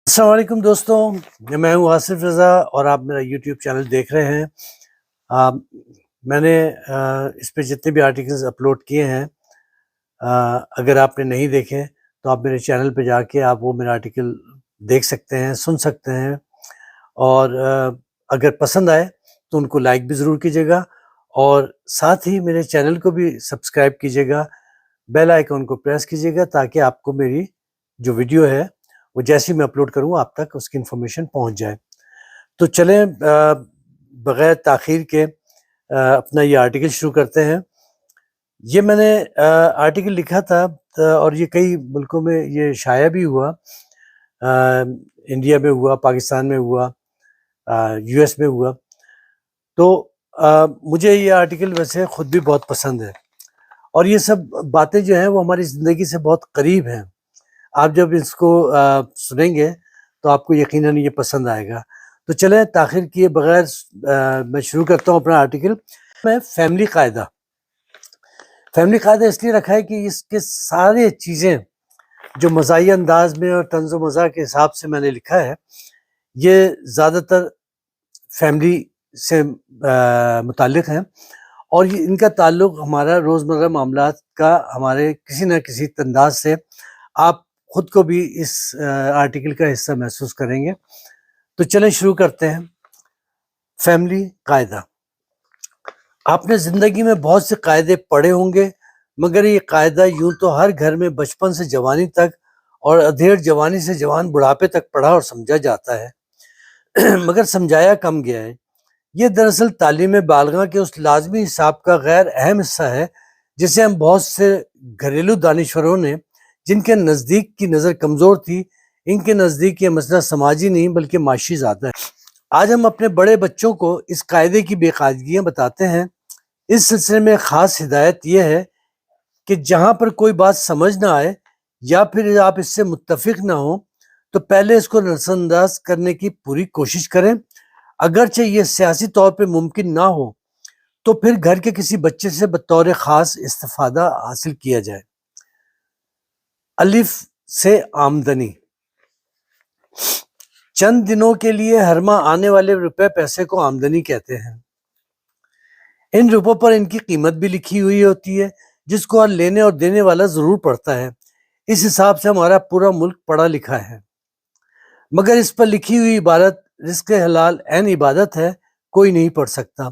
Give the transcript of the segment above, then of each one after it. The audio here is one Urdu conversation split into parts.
السلام علیکم دوستوں، میں ہوں آصف رضا اور آپ میرا یوٹیوب چینل دیکھ رہے ہیں۔ میں نے اس پہ جتنے بھی آرٹیکلز اپلوڈ کیے ہیں، اگر آپ نے نہیں دیکھے تو آپ میرے چینل پہ جا کے آپ وہ میرا آرٹیکل دیکھ سکتے ہیں، سن سکتے ہیں، اور اگر پسند آئے تو ان کو لائک بھی ضرور کیجیے گا، اور ساتھ ہی میرے چینل کو بھی سبسکرائب کیجیے گا، بیل آئیکن کو پریس کیجیے گا تاکہ آپ کو میری جو ویڈیو ہے وہ جیسی میں اپلوڈ کروں آپ تک اس کی انفارمیشن پہنچ جائے۔ تو چلیں بغیر تاخیر کے اپنا یہ آرٹیکل شروع کرتے ہیں۔ یہ میں نے آرٹیکل لکھا تھا اور یہ کئی ملکوں میں یہ شائع بھی ہوا، انڈیا میں ہوا، پاکستان میں ہوا، یو ایس میں ہوا۔ تو مجھے یہ آرٹیکل ویسے خود بھی بہت پسند ہے، اور یہ سب باتیں جو ہیں وہ ہماری زندگی سے بہت قریب ہیں۔ آپ جب اس کو سنیں گے تو آپ کو یقیناً یہ پسند آئے گا۔ تو چلیں تاخیر کیے بغیر میں شروع کرتا ہوں اپنا آرٹیکل۔ میں فیملی قاعدہ اس لیے رکھا ہے کہ اس کے سارے چیزیں جو مزاحیہ انداز میں اور طنز و مزاح کے حساب سے میں نے لکھا ہے، یہ زیادہ تر فیملی سے متعلق ہیں، اور ان کا تعلق ہمارا روزمرہ معاملات کا ہمارے کسی نہ کسی انداز سے آپ خود کو بھی اس آرٹیکل کا حصہ محسوس کریں گے۔ تو چلیں شروع کرتے ہیں۔ فیملی قاعدہ۔ آپ نے زندگی میں بہت سے قاعدے پڑھے ہوں گے، مگر یہ قاعدہ یوں تو ہر گھر میں بچپن سے جوانی تک اور ادھیڑ جوانی سے جوان بڑھاپے تک پڑھا اور سمجھا جاتا ہے، مگر سمجھایا کم گیا ہے۔ یہ دراصل تعلیم بالغاں کے اس لازمی حساب کا غیر اہم حصہ ہے جسے ہم بہت سے گھریلو دانشوروں نے، جن کے نزدیک کی نظر کمزور تھی، ان کے نزدیک یہ مسئلہ سماجی نہیں بلکہ معاشی ذات ہے۔ آج ہم اپنے بڑے بچوں کو اس قاعدے کی بے قاعدگیاں بتاتے ہیں۔ اس سلسلے میں خاص ہدایت یہ ہے کہ جہاں پر کوئی بات سمجھ نہ آئے یا پھر آپ اس سے متفق نہ ہوں تو پہلے اس کو نظر انداز کرنے کی پوری کوشش کریں، اگرچہ یہ سیاسی طور پہ ممکن نہ ہو تو پھر گھر کے کسی بچے سے بطور خاص استفادہ حاصل کیا جائے۔ الف سے آمدنی۔ چند دنوں کے لیے ہر ماہ آنے والے روپے پیسے کو آمدنی کہتے ہیں۔ ان روپوں پر ان کی قیمت بھی لکھی ہوئی ہوتی ہے جس کو ہر لینے اور دینے والا ضرور پڑھتا ہے۔ اس حساب سے ہمارا پورا ملک پڑھا لکھا ہے، مگر اس پر لکھی ہوئی عبارت رزق حلال عین عبادت ہے کوئی نہیں پڑھ سکتا،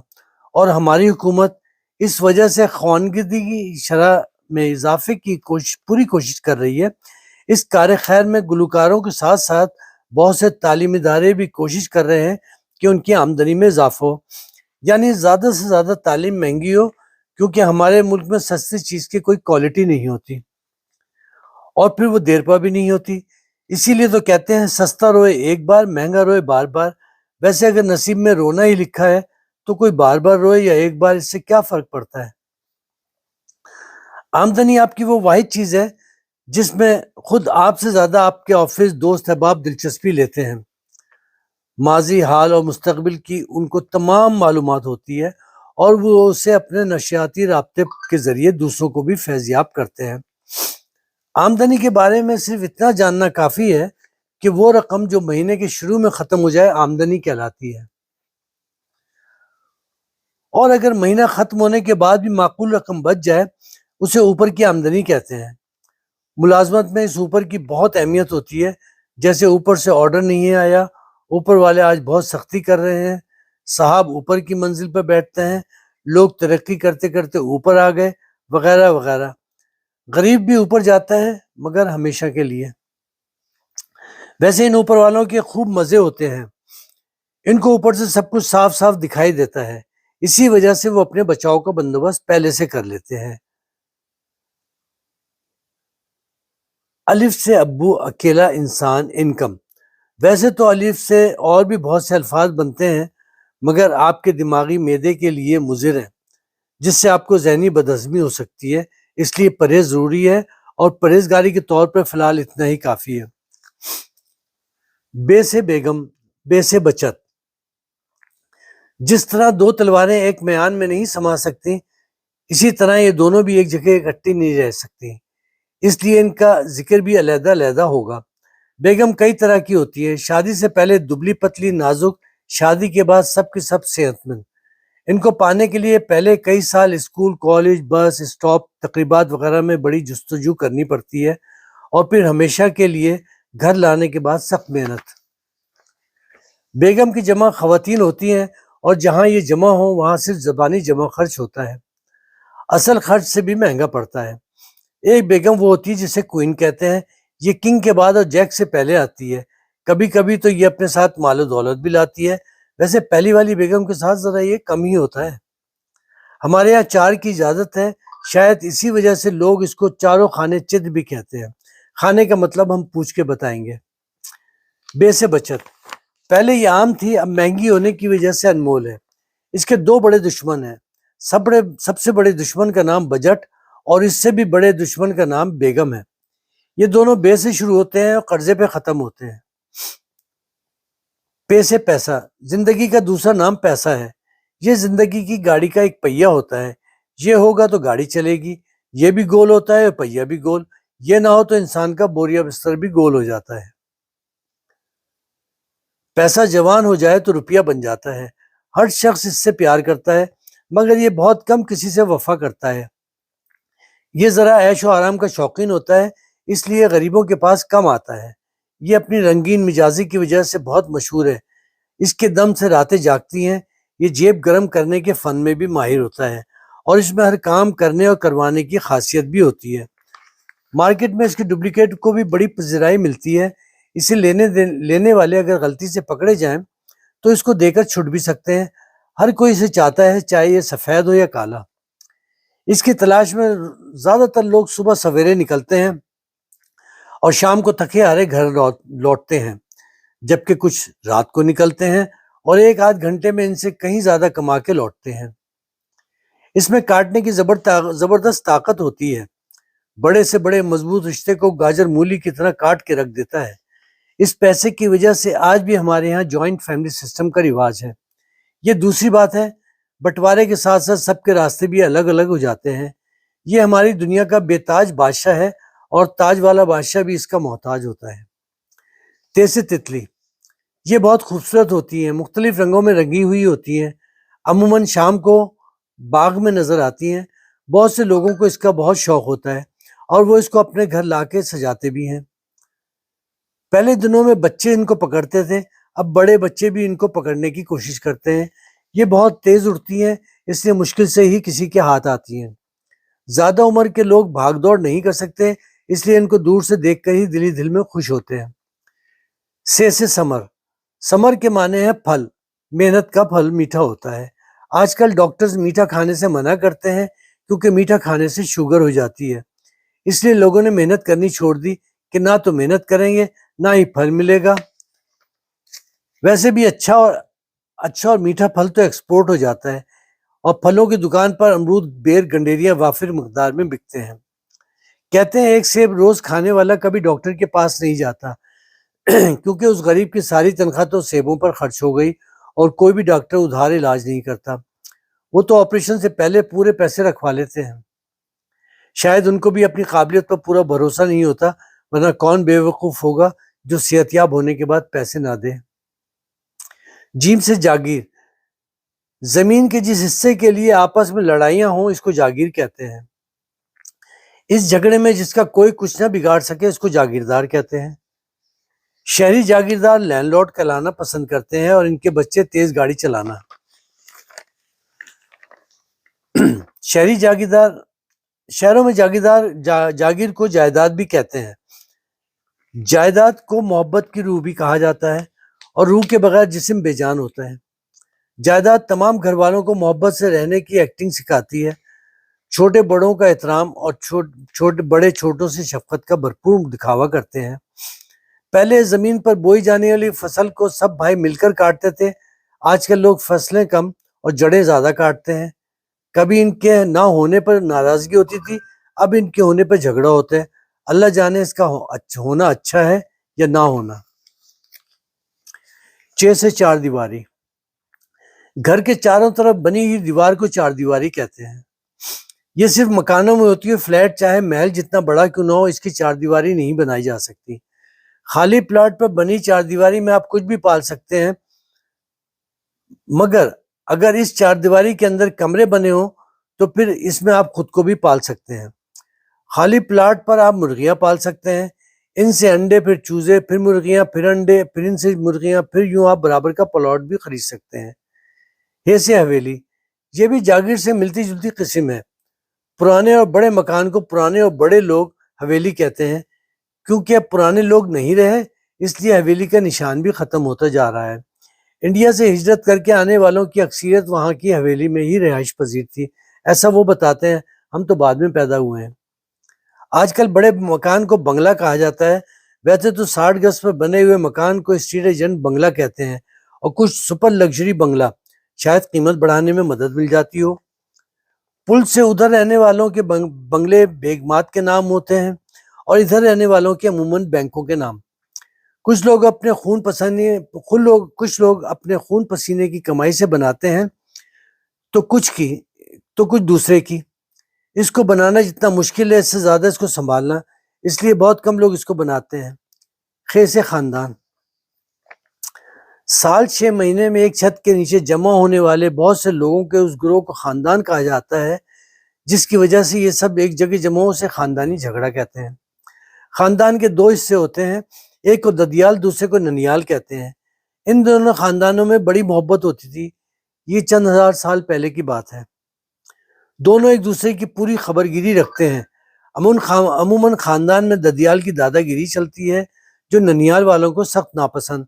اور ہماری حکومت اس وجہ سے خواندگی کی شرح میں اضافے کی پوری کوشش کر رہی ہے۔ اس کار خیر میں گلوکاروں کے ساتھ ساتھ بہت سے تعلیمی ادارے بھی کوشش کر رہے ہیں کہ ان کی آمدنی میں اضافہ ہو، یعنی زیادہ سے زیادہ تعلیم مہنگی ہو، کیونکہ ہمارے ملک میں سستی چیز کی کوئی کوالٹی نہیں ہوتی، اور پھر وہ دیر پا بھی نہیں ہوتی۔ اسی لیے تو کہتے ہیں سستا روئے ایک بار، مہنگا روئے بار بار۔ ویسے اگر نصیب میں رونا ہی لکھا ہے تو کوئی بار بار روئے یا ایک بار، اس سے کیا فرق پڑتا ہے؟ آمدنی آپ کی وہ واحد چیز ہے جس میں خود آپ سے زیادہ آپ کے آفس دوست احباب دلچسپی لیتے ہیں۔ ماضی، حال اور مستقبل کی ان کو تمام معلومات ہوتی ہے، اور وہ اسے اپنے نشریاتی رابطے کے ذریعے دوسروں کو بھی فیضیاب کرتے ہیں۔ آمدنی کے بارے میں صرف اتنا جاننا کافی ہے کہ وہ رقم جو مہینے کے شروع میں ختم ہو جائے آمدنی کہلاتی ہے، اور اگر مہینہ ختم ہونے کے بعد بھی معقول رقم بچ جائے اسے اوپر کی آمدنی کہتے ہیں۔ ملازمت میں اس اوپر کی بہت اہمیت ہوتی ہے، جیسے اوپر سے آرڈر نہیں آیا، اوپر والے آج بہت سختی کر رہے ہیں، صاحب اوپر کی منزل پر بیٹھتے ہیں، لوگ ترقی کرتے کرتے اوپر آ گئے، وغیرہ وغیرہ۔ غریب بھی اوپر جاتا ہے مگر ہمیشہ کے لیے۔ ویسے ان اوپر والوں کے خوب مزے ہوتے ہیں، ان کو اوپر سے سب کچھ صاف صاف دکھائی دیتا ہے، اسی وجہ سے وہ اپنے بچاؤ کا بندوبست پہلے سے کر لیتے ہیں۔ الف سے ابو، اکیلا انسان، انکم۔ ویسے تو الف سے اور بھی بہت سے الفاظ بنتے ہیں، مگر آپ کے دماغی معدے کے لیے مضر ہیں، جس سے آپ کو ذہنی بدہضمی ہو سکتی ہے، اس لیے پرہیز ضروری ہے، اور پرہیزگاری کے طور پر فی الحال اتنا ہی کافی ہے۔ بے سے بیگم، بے سے بچت۔ جس طرح دو تلواریں ایک میان میں نہیں سما سکتی، اسی طرح یہ دونوں بھی ایک جگہ اکٹھی نہیں رہ سکتی، اس لیے ان کا ذکر بھی علیحدہ علیحدہ ہوگا۔ بیگم کئی طرح کی ہوتی ہے. شادی سے پہلے دبلی پتلی نازک، شادی کے بعد سب کے سب صحت مند. ان کو پانے کے لیے پہلے کئی سال اسکول، کالج، بس اسٹاپ، تقریبات وغیرہ میں بڑی جستجو کرنی پڑتی ہے، اور پھر ہمیشہ کے لیے گھر لانے کے بعد سخت محنت. بیگم کی جمع خواتین ہوتی ہیں، اور جہاں یہ جمع ہو وہاں صرف زبانی جمع خرچ ہوتا ہے، اصل خرچ سے بھی مہنگا پڑتا ہے. ایک بیگم وہ ہوتی ہے جسے کوئن کہتے ہیں. یہ کنگ کے بعد اور جیک سے پہلے آتی ہے. کبھی کبھی تو یہ اپنے ساتھ مال و دولت بھی لاتی ہے. ویسے پہلی والی بیگم کے ساتھ ذرا یہ کم ہی ہوتا ہے. ہمارے یہاں چار کی اجازت ہے، شاید اسی وجہ سے لوگ اس کو چاروں خانے چد بھی کہتے ہیں. کھانے کا مطلب ہم پوچھ کے بتائیں گے. بے سے بچت پہلے یہ عام تھی، اب مہنگی ہونے کی وجہ سے انمول ہے. اس کے دو بڑے دشمن ہیں. سب سے بڑے دشمن کا نام بجٹ، اور اس سے بھی بڑے دشمن کا نام بیگم ہے. یہ دونوں بے سے شروع ہوتے ہیں اور قرضے پہ ختم ہوتے ہیں. پے سے پیسہ، زندگی کا دوسرا نام پیسہ ہے. یہ زندگی کی گاڑی کا ایک پہیہ ہوتا ہے. یہ ہوگا تو گاڑی چلے گی. یہ بھی گول ہوتا ہے اور پہیہ بھی گول. یہ نہ ہو تو انسان کا بوریا بستر بھی گول ہو جاتا ہے. پیسہ جوان ہو جائے تو روپیہ بن جاتا ہے. ہر شخص اس سے پیار کرتا ہے، مگر یہ بہت کم کسی سے وفا کرتا ہے. یہ ذرا عیش و آرام کا شوقین ہوتا ہے، اس لیے غریبوں کے پاس کم آتا ہے. یہ اپنی رنگین مزاجی کی وجہ سے بہت مشہور ہے. اس کے دم سے راتیں جاگتی ہیں. یہ جیب گرم کرنے کے فن میں بھی ماہر ہوتا ہے، اور اس میں ہر کام کرنے اور کروانے کی خاصیت بھی ہوتی ہے. مارکیٹ میں اس کی ڈپلیکیٹ کو بھی بڑی پذیرائی ملتی ہے. اسے لینے والے اگر غلطی سے پکڑے جائیں تو اس کو دے کر چھٹ بھی سکتے ہیں. ہر کوئی اسے چاہتا ہے، چاہے یہ سفید ہو یا کالا. اس کی تلاش میں زیادہ تر لوگ صبح سویرے نکلتے ہیں اور شام کو تھکے ہارے گھر لوٹتے ہیں، جبکہ کچھ رات کو نکلتے ہیں اور ایک آدھ گھنٹے میں ان سے کہیں زیادہ کما کے لوٹتے ہیں. اس میں کاٹنے کی زبردست طاقت ہوتی ہے. بڑے سے بڑے مضبوط رشتے کو گاجر مولی کی طرح کاٹ کے رکھ دیتا ہے. اس پیسے کی وجہ سے آج بھی ہمارے ہاں جوائنٹ فیملی سسٹم کا رواج ہے. یہ دوسری بات ہے. بٹوارے کے ساتھ ساتھ سب کے راستے بھی الگ الگ ہو جاتے ہیں. یہ ہماری دنیا کا بے تاج بادشاہ ہے، اور تاج والا بادشاہ بھی اس کا محتاج ہوتا ہے. تیسے تتلی، یہ بہت خوبصورت ہوتی ہیں، مختلف رنگوں میں رنگی ہوئی ہوتی ہیں. عموماً شام کو باغ میں نظر آتی ہیں. بہت سے لوگوں کو اس کا بہت شوق ہوتا ہے، اور وہ اس کو اپنے گھر لا کے سجاتے بھی ہیں. پہلے دنوں میں بچے ان کو پکڑتے تھے، اب بڑے بچے بھی ان کو پکڑنے کی کوشش کرتے ہیں. یہ بہت تیز اڑتی ہیں، اس لیے مشکل سے ہی کسی کے ہاتھ آتی ہیں. زیادہ عمر کے لوگ بھاگ دوڑ نہیں کر سکتے، اس لیے ان کو دور سے دیکھ کر ہی دلی دل میں خوش ہوتے ہیں. سے سمر، سمر کے معنی ہے پھل. محنت کا پھل میٹھا ہوتا ہے. آج کل ڈاکٹرز میٹھا کھانے سے منع کرتے ہیں، کیونکہ میٹھا کھانے سے شوگر ہو جاتی ہے. اس لیے لوگوں نے محنت کرنی چھوڑ دی کہ نہ تو محنت کریں گے نہ ہی پھل ملے گا. ویسے بھی اچھا اور میٹھا پھل تو ایکسپورٹ ہو جاتا ہے، اور پھلوں کی دکان پر امرود، بیر، گنڈیریاں وافر مقدار میں بکتے ہیں. کہتے ہیں ایک سیب روز کھانے والا کبھی ڈاکٹر کے پاس نہیں جاتا، کیونکہ اس غریب کی ساری تنخواہ تو سیبوں پر خرچ ہو گئی، اور کوئی بھی ڈاکٹر ادھار علاج نہیں کرتا. وہ تو آپریشن سے پہلے پورے پیسے رکھوا لیتے ہیں. شاید ان کو بھی اپنی قابلیت پر پورا بھروسہ نہیں ہوتا، ورنہ کون بے وقوف ہوگا جو صحت یاب ہونے کے بعد پیسے نہ دے. جیم سے جاگیر، زمین کے جس حصے کے لیے آپس میں لڑائیاں ہوں اس کو جاگیر کہتے ہیں. اس جھگڑے میں جس کا کوئی کچھ نہ بگاڑ سکے اس کو جاگیردار کہتے ہیں. شہری جاگیردار لینڈ لارڈ کہلانا پسند کرتے ہیں، اور ان کے بچے تیز گاڑی چلانا. شہروں میں جاگیر کو جائیداد بھی کہتے ہیں. جائیداد کو محبت کی روح بھی کہا جاتا ہے، اور روح کے بغیر جسم بے جان ہوتا ہے. جائیداد تمام گھر والوں کو محبت سے رہنے کی ایکٹنگ سکھاتی ہے. چھوٹے بڑوں کا احترام، اور بڑے چھوٹوں سے شفقت کا بھرپور دکھاوا کرتے ہیں. پہلے زمین پر بوئی جانے والی فصل کو سب بھائی مل کر کاٹتے تھے. آج کل لوگ فصلیں کم اور جڑیں زیادہ کاٹتے ہیں. کبھی ان کے نہ ہونے پر ناراضگی ہوتی تھی، اب ان کے ہونے پر جھگڑا ہوتا ہے. اللہ جانے اس کا ہونا اچھا ہے یا نہ ہونا. 6 سے 4 دیواری، گھر کے چاروں طرف بنی ہوئی دیوار کو 4 دیواری کہتے ہیں. یہ صرف مکانوں میں ہوتی ہے. فلیٹ چاہے محل جتنا بڑا کیوں نہ ہو، اس کی 4 دیواری نہیں بنائی جا سکتی. خالی پلاٹ پر بنی چار دیواری میں آپ کچھ بھی پال سکتے ہیں، مگر اگر اس چار دیواری کے اندر کمرے بنے ہوں تو پھر اس میں آپ خود کو بھی پال سکتے ہیں۔ خالی پلاٹ پر آپ مرغیاں پال سکتے ہیں، ان سے انڈے، پھر چوزے، پھر مرغیاں، پھر انڈے، پھر ان سے مرغیاں، پھر یوں آپ برابر کا پلاٹ بھی خرید سکتے ہیں۔ ایسے حویلی، یہ بھی جاگیر سے ملتی جلتی قسم ہے۔ پرانے اور بڑے مکان کو پرانے اور بڑے لوگ حویلی کہتے ہیں، کیونکہ اب پرانے لوگ نہیں رہے، اس لیے حویلی کا نشان بھی ختم ہوتا جا رہا ہے۔ انڈیا سے ہجرت کر کے آنے والوں کی اکثریت وہاں کی حویلی میں ہی رہائش پذیر تھی، ایسا وہ بتاتے ہیں، ہم تو بعد میں پیدا ہوئے ہیں۔ آج کل بڑے مکان کو بنگلہ کہا جاتا ہے، ویسے تو 60 گز پر بنے ہوئے مکان کو اسٹیٹ ایجنٹ بنگلہ کہتے ہیں، اور کچھ سپر لگژری بنگلہ، شاید قیمت بڑھانے میں مدد مل جاتی ہو۔ پل سے ادھر رہنے والوں کے بنگلے بیگمات کے نام ہوتے ہیں، اور ادھر رہنے والوں کے عموماً بینکوں کے نام۔ کچھ لوگ اپنے خون پسینے کی کمائی سے بناتے ہیں، تو کچھ دوسرے کی۔ اس کو بنانا جتنا مشکل ہے، اس سے زیادہ اس کو سنبھالنا، اس لیے بہت کم لوگ اس کو بناتے ہیں۔ خیز خاندان، سال 6 مہینے میں ایک چھت کے نیچے جمع ہونے والے بہت سے لوگوں کے اس گروہ کو خاندان کہا جاتا ہے، جس کی وجہ سے یہ سب ایک جگہ جمع ہو سے خاندانی جھگڑا کہتے ہیں۔ خاندان کے 2 حصے ہوتے ہیں، ایک کو ددیال، دوسرے کو ننیال کہتے ہیں۔ ان دونوں خاندانوں میں بڑی محبت ہوتی تھی، یہ چند ہزار سال پہلے کی بات ہے۔ دونوں ایک دوسرے کی پوری خبر گیری رکھتے ہیں۔ عموماً خاندان میں ددیال کی دادا گیری چلتی ہے، جو ننیال والوں کو سخت ناپسند۔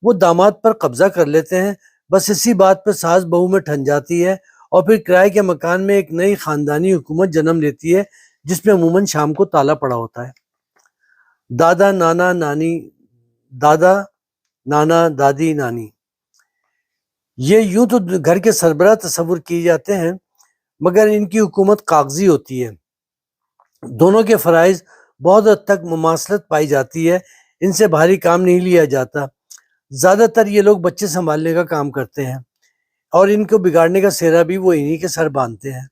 وہ داماد پر قبضہ کر لیتے ہیں، بس اسی بات پر ساس بہو میں ٹھن جاتی ہے، اور پھر کرائے کے مکان میں ایک نئی خاندانی حکومت جنم لیتی ہے، جس میں عموماً شام کو تالا پڑا ہوتا ہے۔ دادا، نانا، دادی، نانی، یہ یوں تو گھر کے سربراہ تصور کیے جاتے ہیں، مگر ان کی حکومت کاغذی ہوتی ہے۔ دونوں کے فرائض بہت حد تک مماثلت پائی جاتی ہے، ان سے بھاری کام نہیں لیا جاتا۔ زیادہ تر یہ لوگ بچے سنبھالنے کا کام کرتے ہیں، اور ان کو بگاڑنے کا سہرا بھی وہ انہی کے سر باندھتے ہیں۔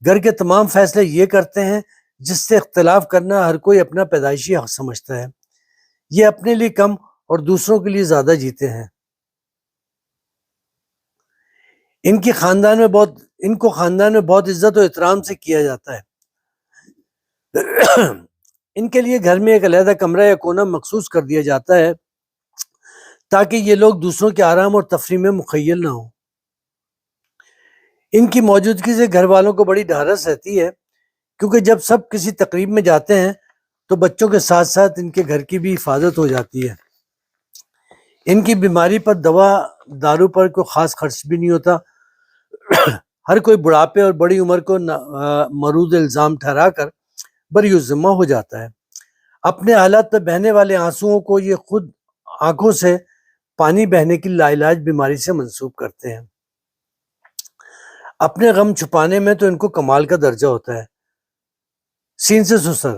گھر کے تمام فیصلے یہ کرتے ہیں، جس سے اختلاف کرنا ہر کوئی اپنا پیدائشی حق سمجھتا ہے۔ یہ اپنے لیے کم اور دوسروں کے لیے زیادہ جیتے ہیں۔ ان کو خاندان میں بہت عزت و احترام سے کیا جاتا ہے۔ ان کے لیے گھر میں ایک علیحدہ کمرہ یا کونا مخصوص کر دیا جاتا ہے، تاکہ یہ لوگ دوسروں کے آرام اور تفریح میں مخیل نہ ہوں۔ ان کی موجودگی سے گھر والوں کو بڑی ڈھارس رہتی ہے، کیونکہ جب سب کسی تقریب میں جاتے ہیں تو بچوں کے ساتھ ساتھ ان کے گھر کی بھی حفاظت ہو جاتی ہے۔ ان کی بیماری پر دوا دارو پر کوئی خاص خرچ بھی نہیں ہوتا۔ ہر کوئی بڑھاپے اور بڑی عمر کو مرود الزام ٹھہرا کر بری ذمہ ہو جاتا ہے۔ اپنے حالات پر بہنے والے آنسوؤں کو یہ خود آنکھوں سے پانی بہنے کی لاعلاج بیماری سے منسوب کرتے ہیں۔ اپنے غم چھپانے میں تو ان کو کمال کا درجہ ہوتا ہے۔ سین سے سسر،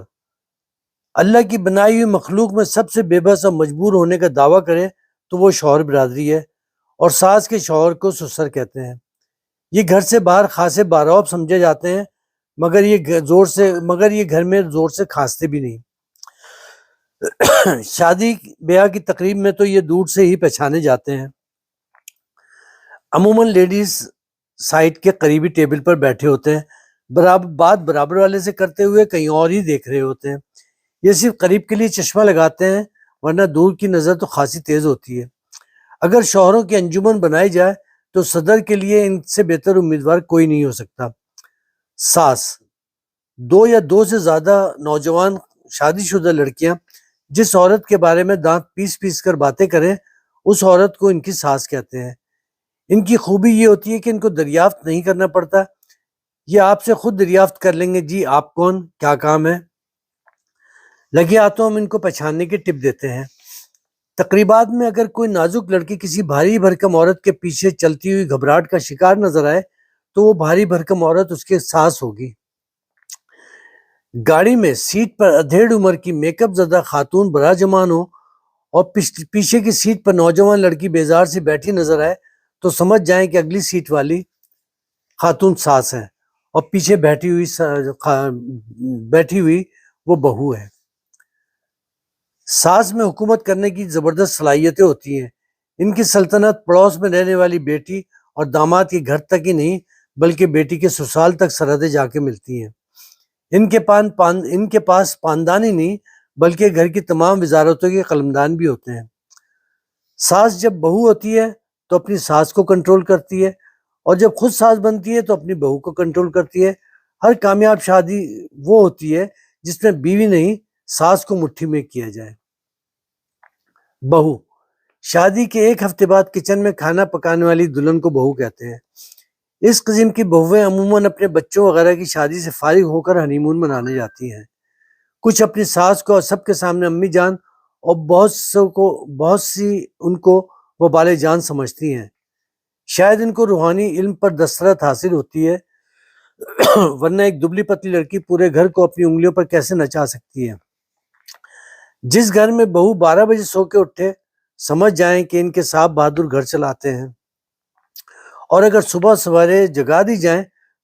اللہ کی بنائی ہوئی مخلوق میں سب سے بے بس اور مجبور ہونے کا دعویٰ کرے تو وہ شوہر برادری ہے، اور ساس کے شوہر کو سسر کہتے ہیں۔ یہ گھر سے باہر خاصے باروب سمجھے جاتے ہیں، مگر یہ گھر میں زور سے کھانستے بھی نہیں۔ شادی بیاہ کی تقریب میں تو یہ دور سے ہی پہچانے جاتے ہیں۔ عموماً لیڈیز سائڈ کے قریبی ٹیبل پر بیٹھے ہوتے ہیں، بات برابر والے سے کرتے ہوئے کہیں اور ہی دیکھ رہے ہوتے ہیں۔ یہ صرف قریب کے لیے چشمہ لگاتے ہیں، ورنہ دور کی نظر تو خاصی تیز ہوتی ہے۔ اگر شوہروں کی انجمن بنائی جائے تو صدر کے لیے ان سے بہتر امیدوار کوئی نہیں ہو سکتا۔ ساس، 2 یا 2 سے زیادہ نوجوان شادی شدہ لڑکیاں جس عورت کے بارے میں دانت پیس پیس کر باتیں کریں، اس عورت کو ان کی ساس کہتے ہیں۔ ان کی خوبی یہ ہوتی ہے کہ ان کو دریافت نہیں کرنا پڑتا، یہ آپ سے خود دریافت کر لیں گے، جی آپ کون، کیا کام ہے۔ لگے ہاتھوں ہم ان کو پہچاننے کی ٹپ دیتے ہیں۔ تقریبات میں اگر کوئی نازک لڑکی کسی بھاری بھرکم عورت کے پیچھے چلتی ہوئی گھبراہٹ کا شکار نظر آئے تو وہ بھاری بھرکم عورت اس کے ساس ہوگی۔ گاڑی میں سیٹ پر ادھیڑ عمر کی میک اپ زدہ خاتون براجمان ہو اور پیچھے کی سیٹ پر نوجوان لڑکی بیزار سے بیٹھی نظر آئے تو سمجھ جائیں کہ اگلی سیٹ والی خاتون ساس ہے، اور پیچھے بیٹھی ہوئی وہ بہو ہے۔ ساس میں حکومت کرنے کی زبردست صلاحیتیں ہوتی ہیں۔ ان کی سلطنت پڑوس میں رہنے والی بیٹی اور داماد کے گھر تک ہی نہیں بلکہ بیٹی کے سسرال تک سرحدیں جا کے ملتی ہیں۔ ان کے پاس پاندان ہی نہیں بلکہ گھر کی تمام وزارتوں کے قلمدان بھی ہوتے ہیں۔ ساس جب بہو ہوتی ہے تو اپنی ساس کو کنٹرول کرتی ہے، اور جب خود ساس بنتی ہے تو اپنی بہو کو کنٹرول کرتی ہے۔ ہر کامیاب شادی وہ ہوتی ہے جس میں بیوی نہیں ساس کو مٹھی میں کیا جائے۔ بہو، شادی کے ایک ہفتے بعد کچن میں کھانا پکانے والی دلہن کو بہو کہتے ہیں۔ اس قسم کی بہویں عموماً اپنے بچوں وغیرہ کی شادی سے فارغ ہو کر ہنی مون منانے جاتی ہیں۔ کچھ اپنی ساس کو اور سب کے سامنے امی جان اور بہت سی ان کو وبال جان سمجھتی ہیں۔ شاید ان کو روحانی علم پر دسترت حاصل ہوتی ہے، ورنہ ایک دبلی پتلی لڑکی پورے گھر کو اپنی انگلیوں پر کیسے نچا سکتی ہے۔ جس گھر میں بہو 12 بجے سو کے اٹھے سمجھ جائیں کہ ان کے صاحب بہادر گھر چلاتے ہیں، اور اگر صبح سویرے جگا دی جائیں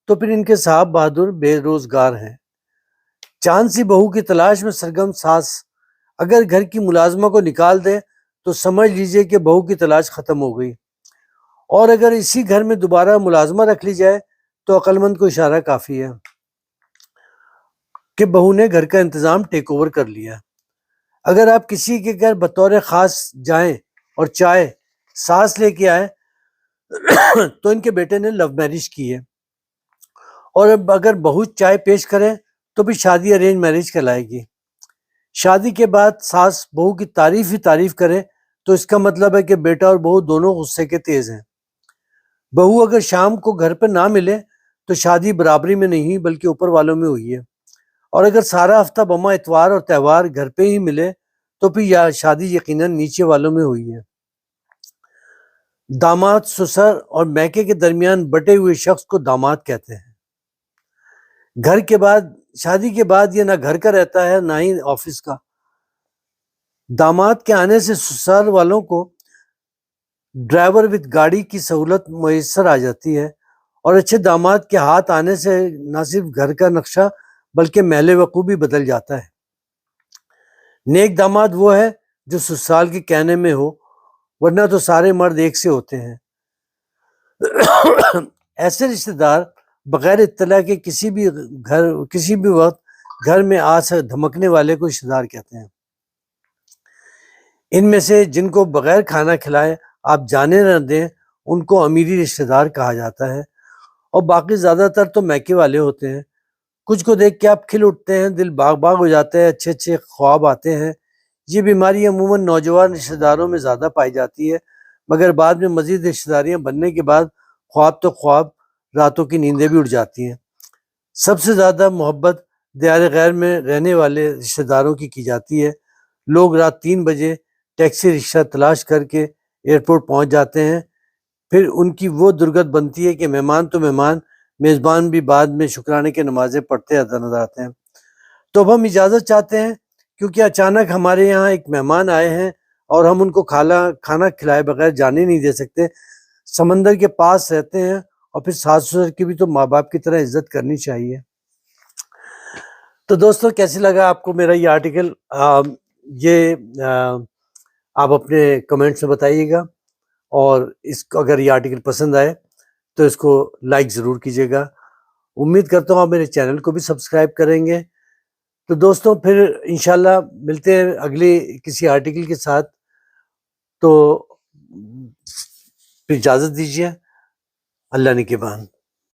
تو پھر ان کے صاحب بہادر بے روزگار ہیں۔ چاند سی بہو کی تلاش میں سرگرم ساس اگر گھر کی ملازمہ کو نکال دے تو سمجھ لیجئے کہ بہو کی تلاش ختم ہو گئی، اور اگر اسی گھر میں دوبارہ ملازمہ رکھ لی جائے تو عقل مند کو اشارہ کافی ہے کہ بہو نے گھر کا انتظام ٹیک اوور کر لیا۔ اگر آپ کسی کے گھر بطور خاص جائیں اور چائے ساس لے کے آئے تو ان کے بیٹے نے لو میرج کی ہے، اور اب اگر بہو چائے پیش کرے تو بھی شادی ارینج میرج کہلائے گی۔ شادی کے بعد ساس بہو کی تعریف ہی تعریف کرے تو اس کا مطلب ہے کہ بیٹا اور بہو دونوں غصے کے تیز ہیں۔ بہو اگر شام کو گھر پہ نہ ملے تو شادی برابری میں نہیں بلکہ اوپر والوں میں ہوئی ہے، اور اگر سارا ہفتہ بما اتوار اور تہوار گھر پہ ہی ملے تو پھر شادی یقیناً نیچے والوں میں ہوئی ہے۔ داماد، سسر اور میکے کے درمیان بٹے ہوئے شخص کو داماد کہتے ہیں۔ شادی کے بعد یہ نہ گھر کا رہتا ہے نہ ہی آفس کا۔ داماد کے آنے سے سسرال والوں کو ڈرائیور وتھ گاڑی کی سہولت میسر آ جاتی ہے، اور اچھے داماد کے ہاتھ آنے سے نہ صرف گھر کا نقشہ بلکہ محل وقوع بھی بدل جاتا ہے۔ نیک داماد وہ ہے جو سسرال کے کہنے میں ہو، ورنہ تو سارے مرد ایک سے ہوتے ہیں۔ ایسے رشتہ دار بغیر اطلاع کے کسی بھی وقت گھر میں آ سے دھمکنے والے کو رشتہ دار کہتے ہیں۔ ان میں سے جن کو بغیر کھانا کھلائے آپ جانے نہ دیں ان کو امیری رشتہ دار کہا جاتا ہے، اور باقی زیادہ تر تو میکے والے ہوتے ہیں۔ کچھ کو دیکھ کے آپ کھل اٹھتے ہیں، دل باغ باغ ہو جاتے ہیں، اچھے اچھے خواب آتے ہیں۔ یہ بیماری عموماً نوجوان رشتہ داروں میں زیادہ پائی جاتی ہے، مگر بعد میں مزید رشتہ داریاں بننے کے بعد خواب تو خواب، راتوں کی نیندیں بھی اڑ جاتی ہیں۔ سب سے زیادہ محبت دیار غیر میں رہنے والے رشتہ داروں کی جاتی ہے۔ لوگ رات 3 بجے ٹیکسی رکشہ تلاش کر کے ایئرپورٹ پہنچ جاتے ہیں، پھر ان کی وہ درگت بنتی ہے کہ مہمان تو مہمان، میزبان بھی بعد میں شکرانے کی نمازیں پڑھتے نظر آتے ہیں۔ تو اب ہم اجازت چاہتے ہیں کیونکہ اچانک ہمارے یہاں ایک مہمان آئے ہیں اور ہم ان کو کھانا کھلائے بغیر جانے نہیں دے سکتے۔ سمندر کے پاس رہتے ہیں، اور پھر ساس سسر کی بھی تو ماں باپ کی طرح عزت کرنی چاہیے۔ تو دوستو، کیسے لگا آپ کو میرا یہ آرٹیکل؟ آپ اپنے کمنٹس میں بتائیے گا، اور اس کو اگر یہ آرٹیکل پسند آئے تو اس کو لائک ضرور کیجیے گا۔ امید کرتا ہوں آپ میرے چینل کو بھی سبسکرائب کریں گے۔ تو دوستوں، پھر انشاءاللہ ملتے ہیں اگلے کسی آرٹیکل کے ساتھ۔ تو پھر اجازت دیجیے، اللہ نگہبان۔